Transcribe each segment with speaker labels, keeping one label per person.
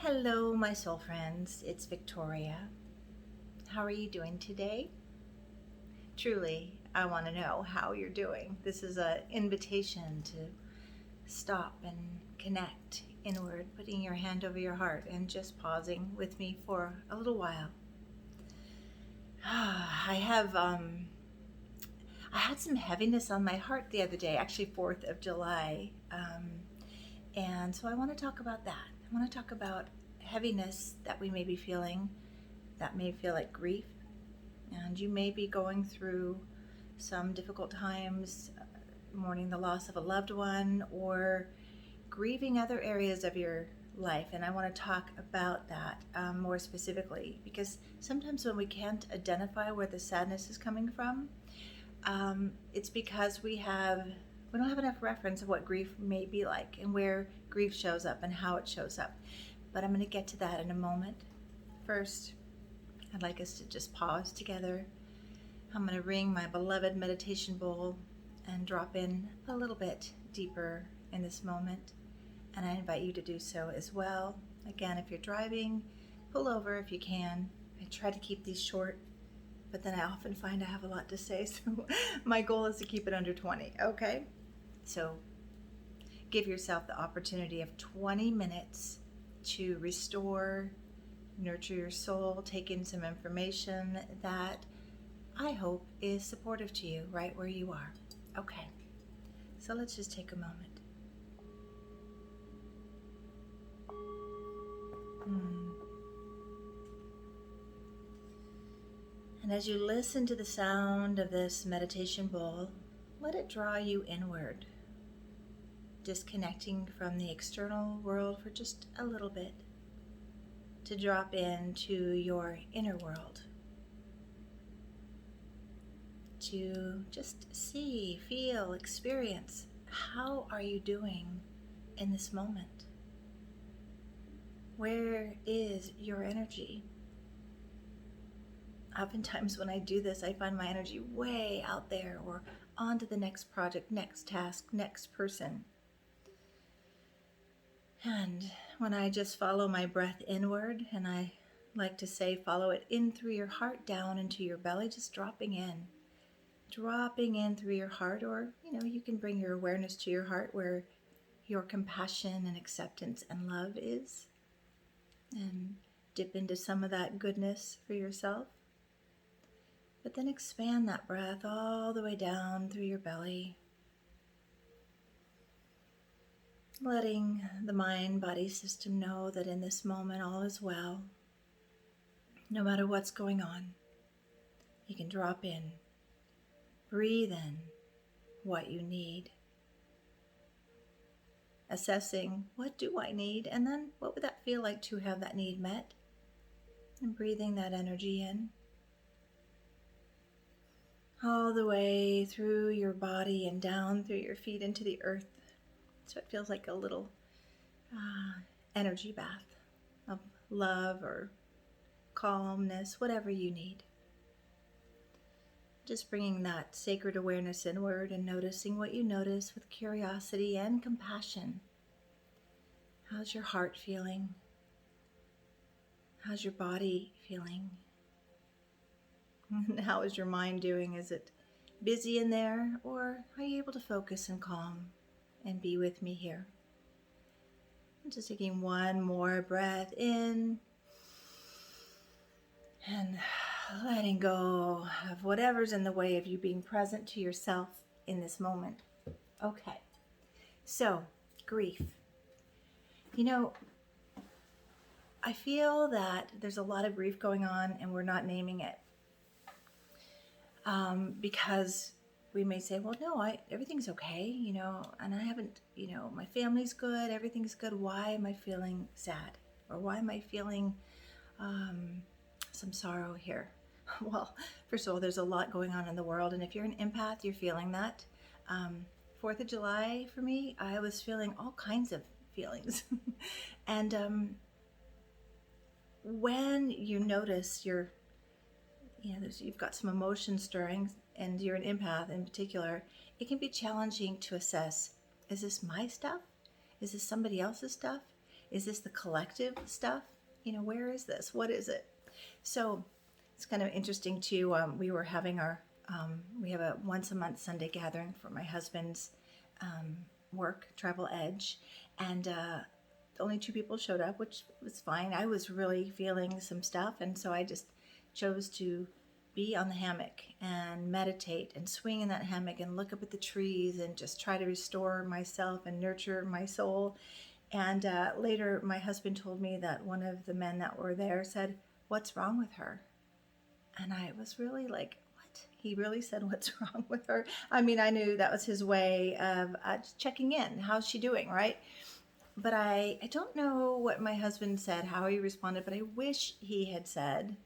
Speaker 1: Hello, my soul friends. It's Victoria. How are you doing today? Truly, I want to know how you're doing. This is an invitation to stop and connect inward, putting your hand over your heart and just pausing with me for a little while. I had some heaviness on my heart the other day, actually 4th of July. And so I want to talk about that. I want to talk about heaviness that we may be feeling, that may feel like grief. And you may be going through some difficult times, mourning the loss of a loved one, or grieving other areas of your life. And I want to talk about that more specifically, because sometimes when we can't identify where the sadness is coming from, it's because we don't have enough reference of what grief may be like and where grief shows up and how it shows up. But I'm going to get to that in a moment. First, I'd like us to just pause together. I'm going to ring my beloved meditation bowl and drop in a little bit deeper in this moment. And I invite you to do so as well. Again, if you're driving, pull over if you can. I try to keep these short, but then I often find I have a lot to say. So my goal is to keep it under 20, okay? So give yourself the opportunity of 20 minutes to restore, nurture your soul, take in some information that I hope is supportive to you right where you are. Okay, so let's just take a moment. And as you listen to the sound of this meditation bowl, let it draw you inward, disconnecting from the external world for just a little bit, to drop into your inner world, to just see, feel, experience. How are you doing in this moment? Where is your energy? Oftentimes when I do this, I find my energy way out there or on to the next project, next task, next person. And when I just follow my breath inward, and I like to say follow it in through your heart down into your belly, just dropping in through your heart, or you can bring your awareness to your heart where your compassion and acceptance and love is, and dip into some of that goodness for yourself. But then expand that breath all the way down through your belly, letting the mind-body system know that in this moment all is well. No matter what's going on, you can drop in, breathe in what you need, assessing what do I need, and then what would that feel like to have that need met, and breathing that energy in all the way through your body and down through your feet into the earth. So it feels like a little energy bath of love or calmness, whatever you need. Just bringing that sacred awareness inward and noticing what you notice with curiosity and compassion. How's your heart feeling? How's your body feeling? How is your mind doing? Is it busy in there, or are you able to focus and calm and be with me here? I'm just taking one more breath in and letting go of whatever's in the way of you being present to yourself in this moment. Okay, so grief. I feel that there's a lot of grief going on and we're not naming it. Because we may say, well, no, everything's okay, and I haven't, my family's good, everything's good. Why am I feeling sad? Or why am I feeling some sorrow here? Well, first of all, there's a lot going on in the world, and if you're an empath, you're feeling that. 4th of July, for me, I was feeling all kinds of feelings. And when you notice you've got some emotion stirring, and you're an empath in particular, it can be challenging to assess, is this my stuff? Is this somebody else's stuff? Is this the collective stuff? Where is this? What is it? So it's kind of interesting too. We were having we have a once a month Sunday gathering for my husband's work, Travel Edge, and only two people showed up, which was fine. I was really feeling some stuff, and so I just chose to be on the hammock and meditate and swing in that hammock and look up at the trees and just try to restore myself and nurture my soul. And later, my husband told me that one of the men that were there said, "What's wrong with her?" And I was really like, what? He really said, "What's wrong with her?" I mean, I knew that was his way of just checking in. How's she doing, right? But I don't know what my husband said, how he responded, but I wish he had said,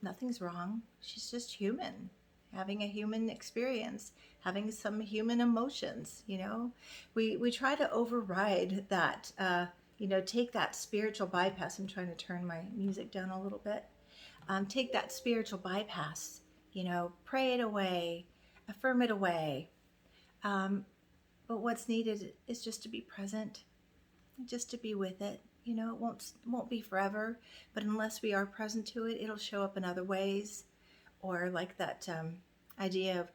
Speaker 1: "Nothing's wrong. She's just human, having a human experience, having some human emotions." We try to override that, take that spiritual bypass. I'm trying to turn my music down a little bit. Take that spiritual bypass, pray it away, affirm it away. But what's needed is just to be present, just to be with it. It won't be forever, but unless we are present to it, it'll show up in other ways. Or like that idea of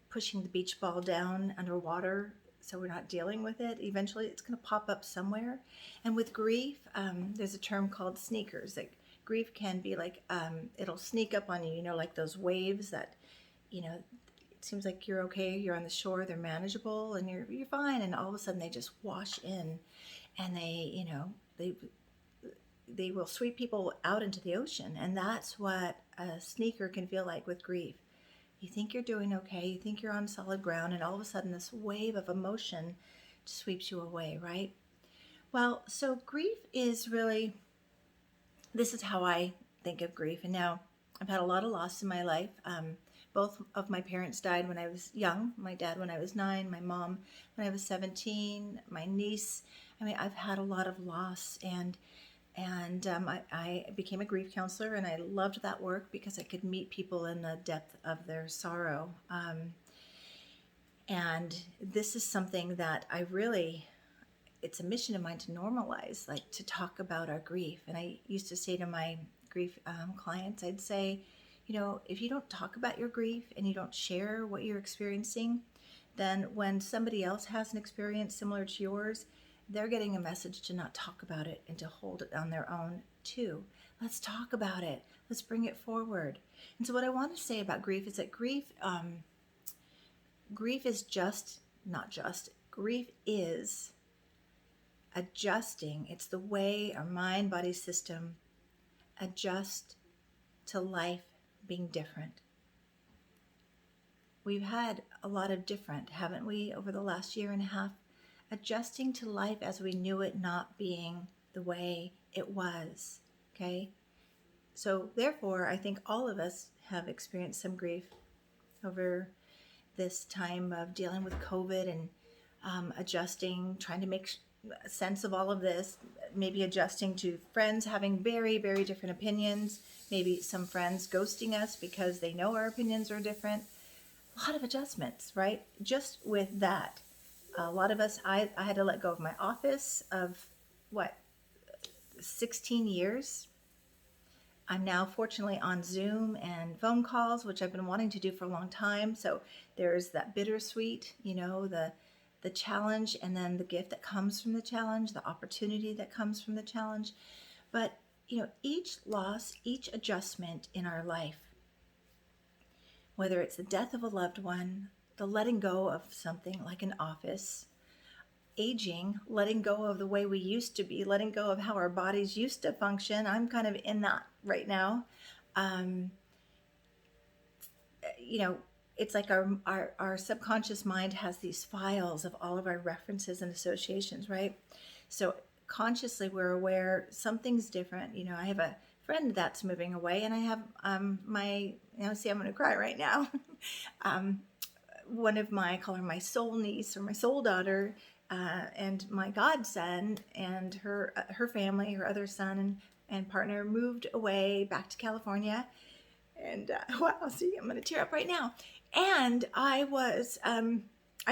Speaker 1: pushing the beach ball down underwater so we're not dealing with it. Eventually, it's going to pop up somewhere. And with grief, there's a term called sneakers. Like grief can be like it'll sneak up on you. Like those waves that it seems like you're okay, you're on the shore, they're manageable, and you're fine, and all of a sudden they just wash in, and they will sweep people out into the ocean. And that's what a sneaker can feel like with grief. You think you're doing okay, you think you're on solid ground, and all of a sudden this wave of emotion sweeps you away, right? Well, so grief is really, this is how I think of grief. And now I've had a lot of loss in my life. Both of my parents died when I was young. My dad when I was 9, my mom when I was 17, my niece. I mean, I've had a lot of loss, and I became a grief counselor, and I loved that work because I could meet people in the depth of their sorrow. And this is something that it's a mission of mine to normalize, like to talk about our grief. And I used to say to my grief clients, I'd say, if you don't talk about your grief and you don't share what you're experiencing, then when somebody else has an experience similar to yours, they're getting a message to not talk about it and to hold it on their own too. Let's talk about it. Let's bring it forward. And so what I want to say about grief is that grief is grief is adjusting. It's the way our mind, body, system adjust to life being different. We've had a lot of different, haven't we, over the last year and a half, adjusting to life as we knew it not being the way it was, okay? So therefore, I think all of us have experienced some grief over this time of dealing with COVID and adjusting, trying to make sense of all of this, maybe adjusting to friends having very, very different opinions, maybe some friends ghosting us because they know our opinions are different. A lot of adjustments, right? Just with that. A lot of us, I had to let go of my office of 16 years. I'm now fortunately on Zoom and phone calls, which I've been wanting to do for a long time. So there's that bittersweet, the challenge, and then the gift that comes from the challenge, the opportunity that comes from the challenge. But, each loss, each adjustment in our life, whether it's the death of a loved one, the letting go of something like an office, aging, letting go of the way we used to be, letting go of how our bodies used to function. I'm kind of in that right now. It's like our subconscious mind has these files of all of our references and associations, right? So consciously we're aware something's different. I have a friend that's moving away, and I have my, see, I'm going to cry right now. One of I call her my soul niece or my soul daughter, and my godson and her family, her other son and partner moved away back to California. And wow, see, I'm going to tear up right now. And I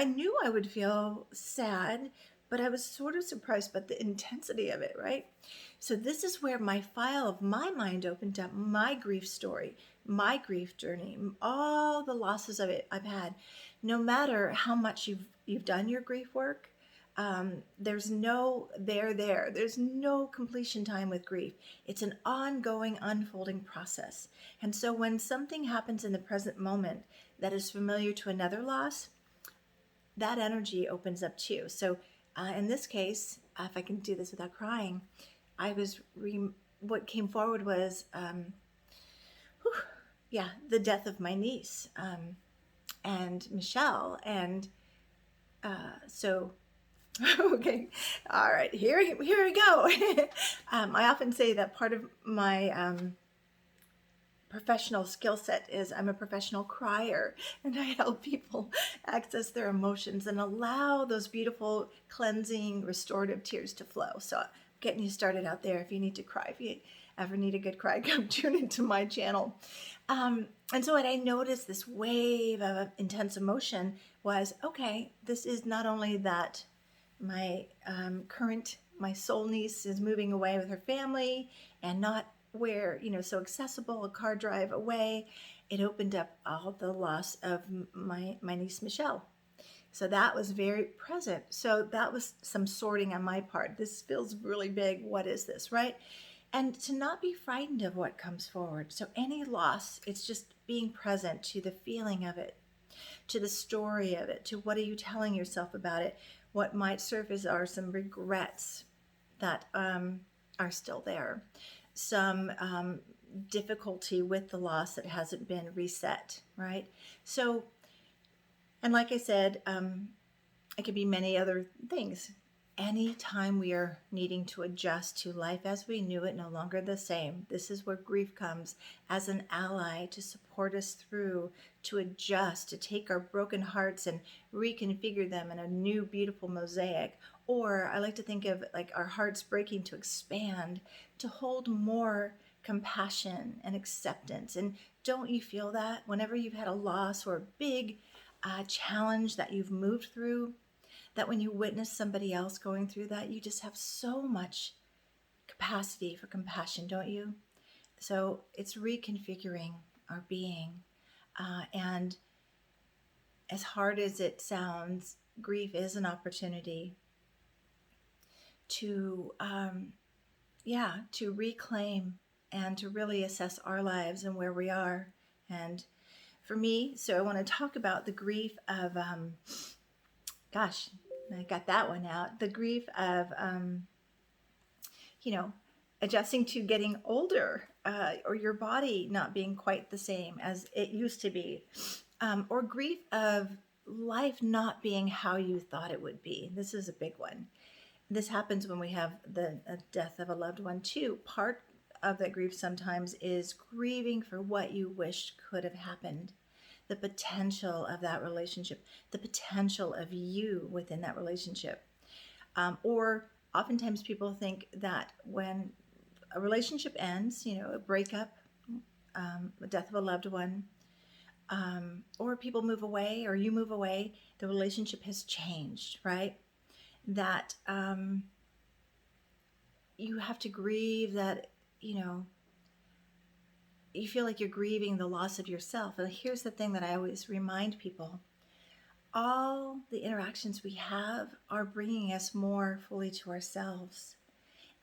Speaker 1: knew I would feel sad, but I was sort of surprised by the intensity of it, right? So this is where my file of my mind opened up, my grief story, my grief journey, all the losses of it I've had. No matter how much you've done your grief work, there's no there. There's no completion time with grief. It's an ongoing, unfolding process. And so when something happens in the present moment that is familiar to another loss, that energy opens up too. So in this case, if I can do this without crying, what came forward was, the death of my niece and Michelle. And so, okay, all right, here we go. I often say that part of my professional skill set is I'm a professional crier, and I help people access their emotions and allow those beautiful cleansing restorative tears to flow. So I'm getting you started out there. If you need to cry, if you ever need a good cry, come tune into my channel. And so what I noticed, this wave of intense emotion, was, okay, this is not only that my my soul niece is moving away with her family and not where, so accessible, a car drive away. It opened up all the loss of my niece Michelle. So that was very present. So that was some sorting on my part. This feels really big. What is this, right? And to not be frightened of what comes forward. So any loss, it's just being present to the feeling of it, to the story of it, to what are you telling yourself about it. What might surface are some regrets that are still there, some difficulty with the loss that hasn't been reset, right? So, and like I said, it could be many other things. Anytime we are needing to adjust to life as we knew it, no longer the same, this is where grief comes as an ally to support us through, to adjust, to take our broken hearts and reconfigure them in a new, beautiful mosaic. Or I like to think of like our hearts breaking to expand, to hold more compassion and acceptance. And don't you feel that whenever you've had a loss or a big challenge that you've moved through, that when you witness somebody else going through that, you just have so much capacity for compassion, don't you? So it's reconfiguring our being. And as hard as it sounds, grief is an opportunity to, to reclaim and to really assess our lives and where we are. And for me, so I want to talk about the grief of, I got that one out. The grief of, adjusting to getting older, or your body not being quite the same as it used to be, or grief of life not being how you thought it would be. This is a big one. This happens when we have the death of a loved one too. Part of that grief sometimes is grieving for what you wished could have happened, the potential of that relationship, the potential of you within that relationship. Or oftentimes people think that when a relationship ends, a breakup, the death of a loved one, or people move away or you move away, the relationship has changed, right? That you have to grieve that, you feel like you're grieving the loss of yourself. And here's the thing that I always remind people. All the interactions we have are bringing us more fully to ourselves.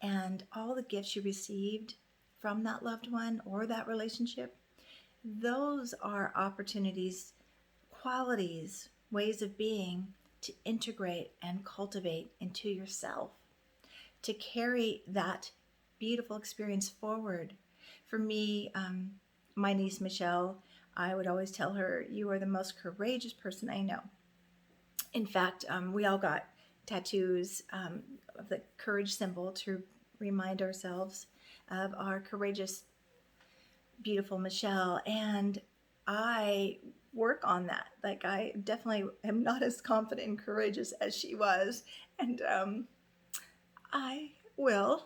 Speaker 1: And all the gifts you received from that loved one or that relationship, those are opportunities, qualities, ways of being to integrate and cultivate into yourself, to carry that beautiful experience forward. For me, my niece Michelle, I would always tell her, you are the most courageous person I know. In fact, we all got tattoos of the courage symbol to remind ourselves of our courageous, beautiful Michelle. And I work on that. Like, I definitely am not as confident and courageous as she was. And I will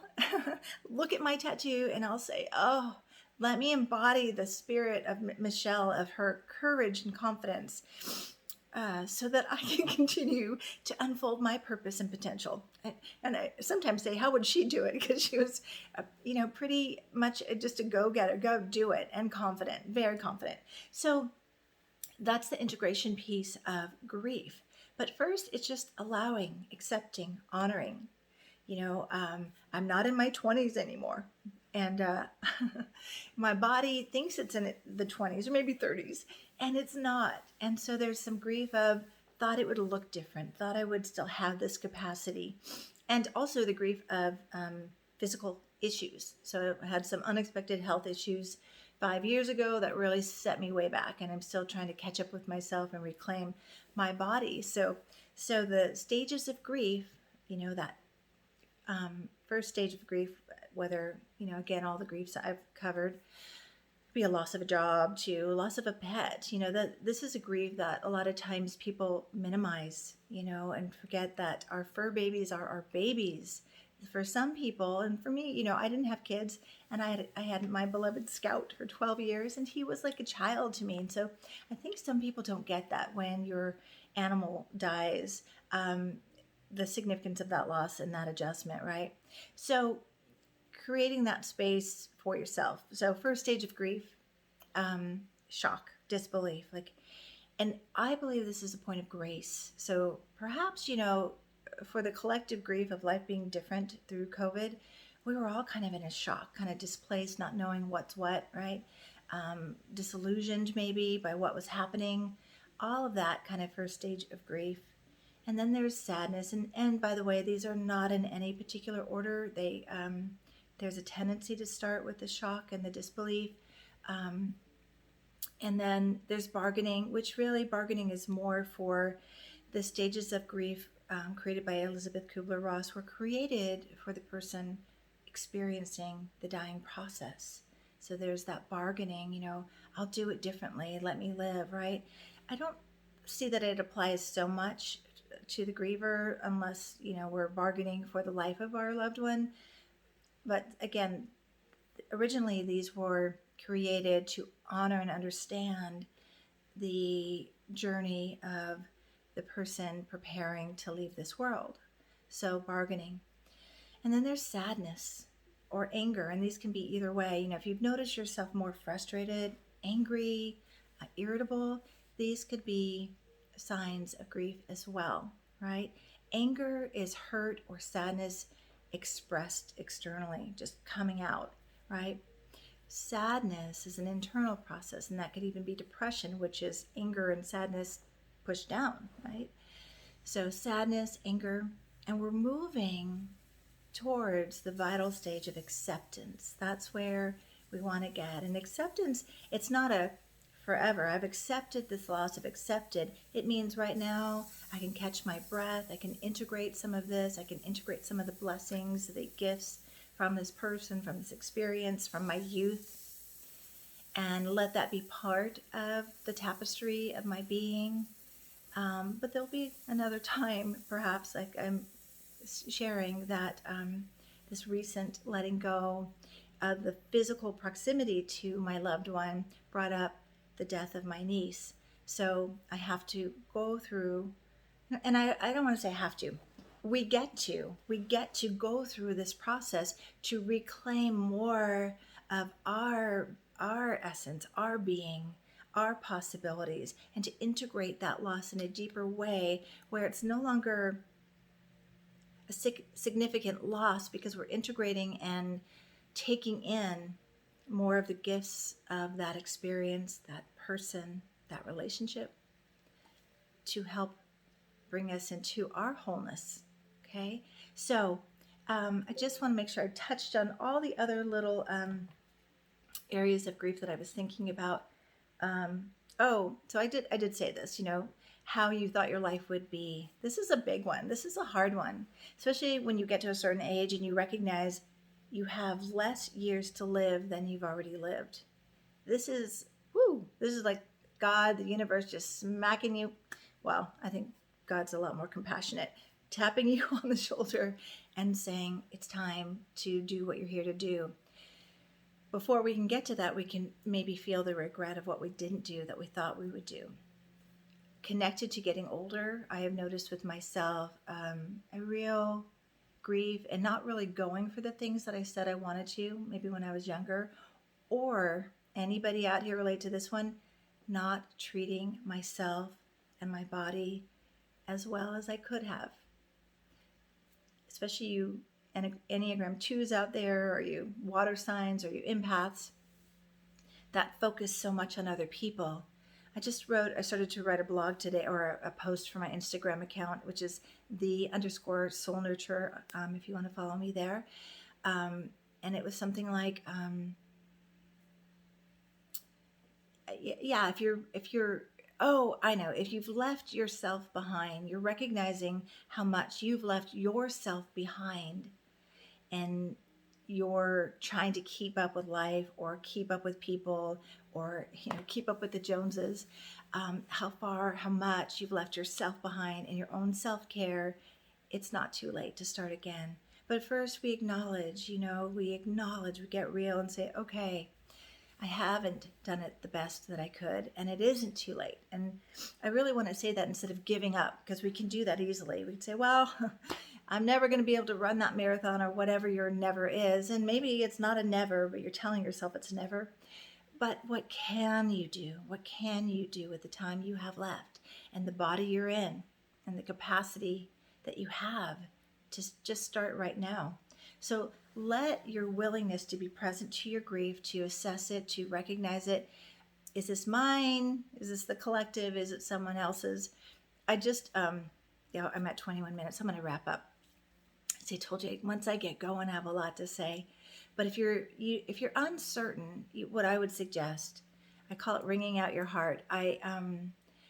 Speaker 1: look at my tattoo and I'll say, oh, let me embody the spirit of Michelle, of her courage and confidence. so that I can continue to unfold my purpose and potential. And I sometimes say, how would she do it? Because she was, pretty much just a go-getter, go do it, and confident, very confident. So that's the integration piece of grief. But first, it's just allowing, accepting, honoring. I'm not in my 20s anymore. And my body thinks it's in the 20s or maybe 30s, and it's not. And so there's some grief of thought it would look different, thought I would still have this capacity. And also the grief of physical issues. So I had some unexpected health issues 5 years ago that really set me way back, and I'm still trying to catch up with myself and reclaim my body. So the stages of grief, that first stage of grief, whether, again, all the griefs I've covered, be a loss of a job to loss of a pet, that this is a grief that a lot of times people minimize, and forget that our fur babies are our babies. For some people, and for me, I didn't have kids, and I had my beloved Scout for 12 years, and he was like a child to me. And so I think some people don't get that when your animal dies, the significance of that loss and that adjustment, right? So creating that space for yourself. So first stage of grief, shock, disbelief, and I believe this is a point of grace. So perhaps, for the collective grief of life being different through COVID, we were all kind of in a shock, kind of displaced, not knowing what's what, right? Disillusioned maybe by what was happening, all of that kind of first stage of grief. And then there's sadness. And by the way, these are not in any particular order. There's a tendency to start with the shock and the disbelief. And then there's bargaining, which really bargaining is more for the stages of grief created by Elizabeth Kubler-Ross were created for the person experiencing the dying process. So there's that bargaining, I'll do it differently, let me live, right? I don't see that it applies so much to the griever unless, we're bargaining for the life of our loved one. But again, originally these were created to honor and understand the journey of the person preparing to leave this world. So bargaining. And then there's sadness or anger, and these can be either way. If you've noticed yourself more frustrated, angry, irritable, these could be signs of grief as well, right? Anger is hurt or sadness expressed externally, just coming out, right? Sadness is an internal process, and that could even be depression, which is anger and sadness pushed down, right? So sadness, anger, and we're moving towards the vital stage of acceptance. That's where we want to get. And acceptance, it's not a forever. I've accepted this loss, I've accepted. It means right now I can catch my breath, I can integrate some of this, I can integrate some of the blessings, the gifts from this person, from this experience, from my youth, and let that be part of the tapestry of my being. But there'll be another time, perhaps, like I'm sharing, that this recent letting go of the physical proximity to my loved one brought up the death of my niece. So I have to go through, and I don't want to say have to, we get to go through this process to reclaim more of our essence, our being, our possibilities, and to integrate that loss in a deeper way where it's no longer a significant loss, because we're integrating and taking in more of the gifts of that experience, that person, that relationship, to help bring us into our wholeness. Okay, so I just want to make sure I touched on all the other little areas of grief that I was thinking about. So I did say this, how you thought your life would be. This is a big one. This is a hard one, especially when you get to a certain age and you recognize you have less years to live than you've already lived. This is like God, the universe, just smacking you. Well, I think God's a lot more compassionate, tapping you on the shoulder and saying, it's time to do what you're here to do. Before we can get to that, we can maybe feel the regret of what we didn't do that we thought we would do. connected to getting older, I have noticed with myself a real grief and not really going for the things that I said I wanted to, maybe when I was younger, or anybody out here relate to this one, not treating myself and my body as well as I could have. Especially you Enneagram 2s out there, or you water signs, or you empaths that focus so much on other people. I started to write a blog today, or a post for my Instagram account, which is _soul nurture, if you want to follow me there. And it was something like, yeah, if you've left yourself behind, you're recognizing how much you've left yourself behind, and you're trying to keep up with life, or keep up with people, or keep up with the Joneses. How much you've left yourself behind in your own self-care. It's not too late to start again. But first we acknowledge, we get real and say, okay, I haven't done it the best that I could, and it isn't too late. And I really want to say that instead of giving up, because we can do that easily. We can say, well, I'm never going to be able to run that marathon, or whatever your never is. And maybe it's not a never, but you're telling yourself it's never. But what can you do? What can you do with the time you have left, and the body you're in, and the capacity that you have to just start right now? So let your willingness to be present to your grief, to assess it, to recognize it. Is this mine? Is this the collective? Is it someone else's? I'm at 21 minutes. I'm going to wrap up. As I told you, once I get going, I have a lot to say. But if you're uncertain, what I would suggest, I call it wringing out your heart. I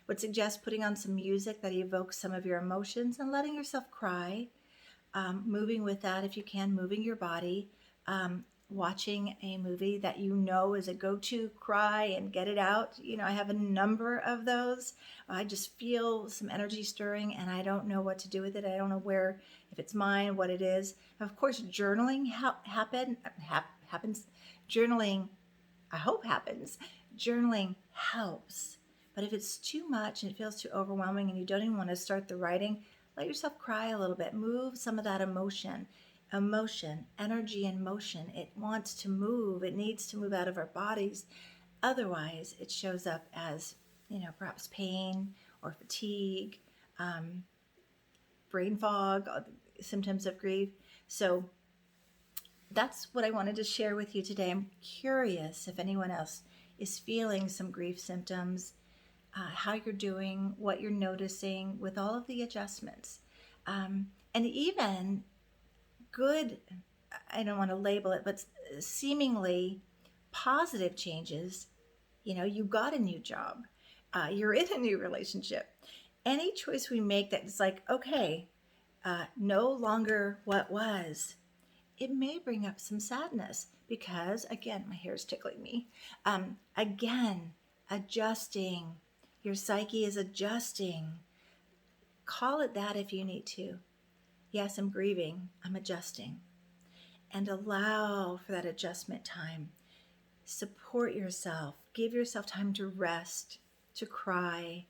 Speaker 1: would suggest putting on some music that evokes some of your emotions, and letting yourself cry. Moving with that if you can, moving your body, watching a movie that is a go-to cry and get it out. I have a number of those. I just feel some energy stirring, and I don't know what to do with it. I don't know if it's mine, what it is. Of course, journaling happens. Journaling, I hope, happens. Journaling helps. But if it's too much and it feels too overwhelming and you don't even want to start the writing, let yourself cry a little bit. Move some of that emotion, energy and motion. It wants to move. It needs to move out of our bodies. Otherwise, it shows up as, perhaps pain or fatigue, brain fog, symptoms of grief. So that's what I wanted to share with you today. I'm curious if anyone else is feeling some grief symptoms, how you're doing, what you're noticing with all of the adjustments. And even good, I don't want to label it, but seemingly positive changes. You got a new job, you're in a new relationship. Any choice we make that is like, okay, no longer what was, it may bring up some sadness, because, again, my hair is tickling me. Again, adjusting. Your psyche is adjusting. Call it that if you need to. Yes, I'm grieving. I'm adjusting. And allow for that adjustment time. Support yourself. Give yourself time to rest, to cry,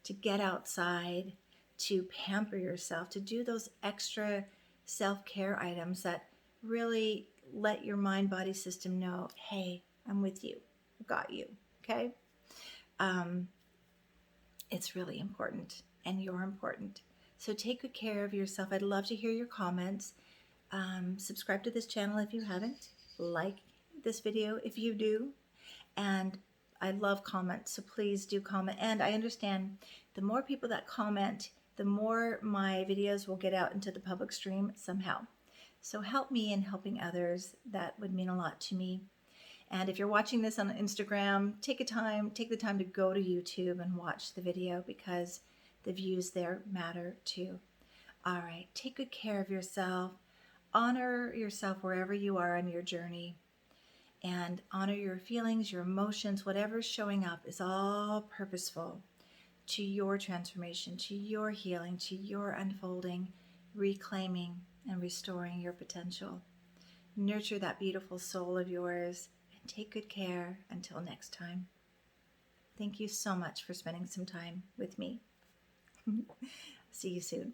Speaker 1: to get outside, to pamper yourself, to do those extra self-care items that really let your mind-body system know, hey, I'm with you. I've got you. Okay? It's really important, and you're important. So take good care of yourself. I'd love to hear your comments. Subscribe to this channel if you haven't. Like this video if you do. And I love comments, so please do comment. And I understand the more people that comment, the more my videos will get out into the public stream somehow. So help me in helping others. That would mean a lot to me. And if you're watching this on Instagram, take the time to go to YouTube and watch the video, because the views there matter too. All right, take good care of yourself. Honor yourself wherever you are on your journey, and honor your feelings, your emotions. Whatever's showing up is all purposeful to your transformation, to your healing, to your unfolding, reclaiming and restoring your potential. Nurture that beautiful soul of yours, and take good care until next time. Thank you so much for spending some time with me. See you soon.